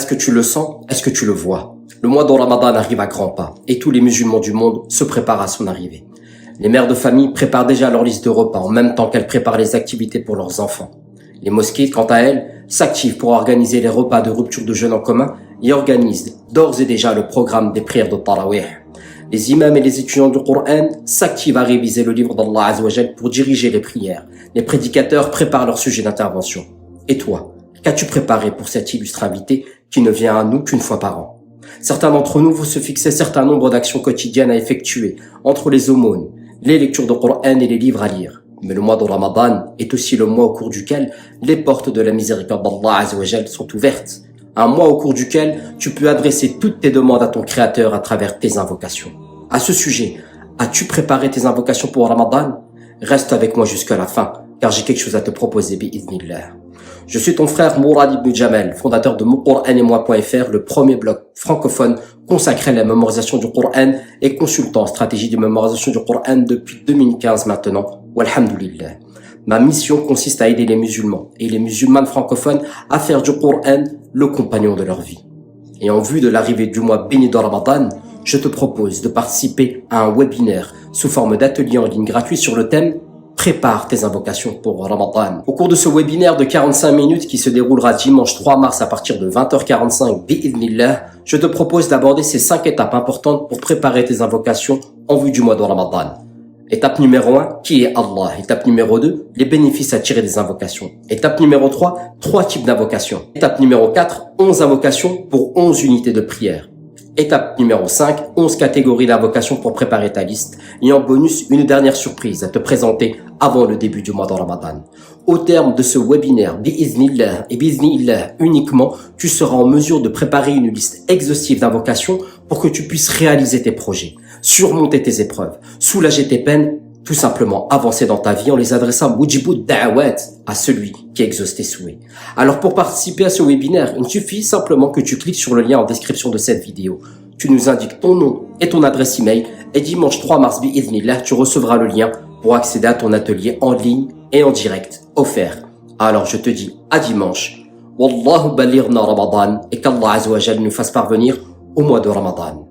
Est-ce que tu le sens? Est-ce que tu le vois? Le mois de Ramadan arrive à grands pas et tous les musulmans du monde se préparent à son arrivée. Les mères de famille préparent déjà leur liste de repas en même temps qu'elles préparent les activités pour leurs enfants. Les mosquées, quant à elles, s'activent pour organiser les repas de rupture de jeûne en commun et organisent d'ores et déjà le programme des prières de Tarawih. Les imams et les étudiants du Coran s'activent à réviser le livre d'Allah Azza wa Jal pour diriger les prières. Les prédicateurs préparent leur sujet d'intervention. Et toi, qu'as-tu préparé pour cet illustre invité qui ne vient à nous qu'une fois par an? Certains d'entre nous vont se fixer certain nombre d'actions quotidiennes à effectuer entre les aumônes, les lectures de Coran et les livres à lire. Mais le mois de Ramadan est aussi le mois au cours duquel les portes de la miséricorde d'Allah Azza wa Jal sont ouvertes. Un mois au cours duquel tu peux adresser toutes tes demandes à ton Créateur à travers tes invocations. À ce sujet, as-tu préparé tes invocations pour Ramadan? Reste avec moi jusqu'à la fin, car j'ai quelque chose à te proposer, bi'idhnillah. Je suis ton frère Mourad Ibn Jamel, fondateur de moncouranemoi.fr, le premier blog francophone consacré à la mémorisation du Coran et consultant en stratégie de mémorisation du Coran depuis 2015 maintenant. Walhamdulillah. Ma mission consiste à aider les musulmans et les musulmanes francophones à faire du Coran le compagnon de leur vie. Et en vue de l'arrivée du mois béni de Ramadan, je te propose de participer à un webinaire sous forme d'atelier en ligne gratuit sur le thème Prépare tes invocations pour Ramadan. Au cours de ce webinaire de 45 minutes qui se déroulera dimanche 3 mars à partir de 20h45 bi'idhnillah, je te propose d'aborder ces 5 étapes importantes pour préparer tes invocations en vue du mois de Ramadan. Étape numéro 1, qui est Allah? Étape numéro 2, les bénéfices à tirer des invocations. Étape numéro 3, 3 types d'invocations. Étape numéro 4, 11 invocations pour 11 unités de prière. Étape numéro 5, 11 catégories d'invocations pour préparer ta liste. Et en bonus, une dernière surprise à te présenter avant le début du mois de Ramadan. Au terme de ce webinaire, bi'iznillah et bi'iznillah uniquement, tu seras en mesure de préparer une liste exhaustive d'invocations pour que tu puisses réaliser tes projets, surmonter tes épreuves, soulager tes peines, tout simplement avancer dans ta vie en les adressant mujibud da'awat à celui qui exauce tes souhaits. Alors pour participer à ce webinaire, il suffit simplement que tu cliques sur le lien en description de cette vidéo. Tu nous indiques ton nom et ton adresse email et dimanche 3 mars bi'idhnillah, tu recevras le lien pour accéder à ton atelier en ligne et en direct offert. Alors je te dis à dimanche. Wallahu balighna Ramadan et qu'Allah Azza wa Jal nous fasse parvenir au mois de Ramadan.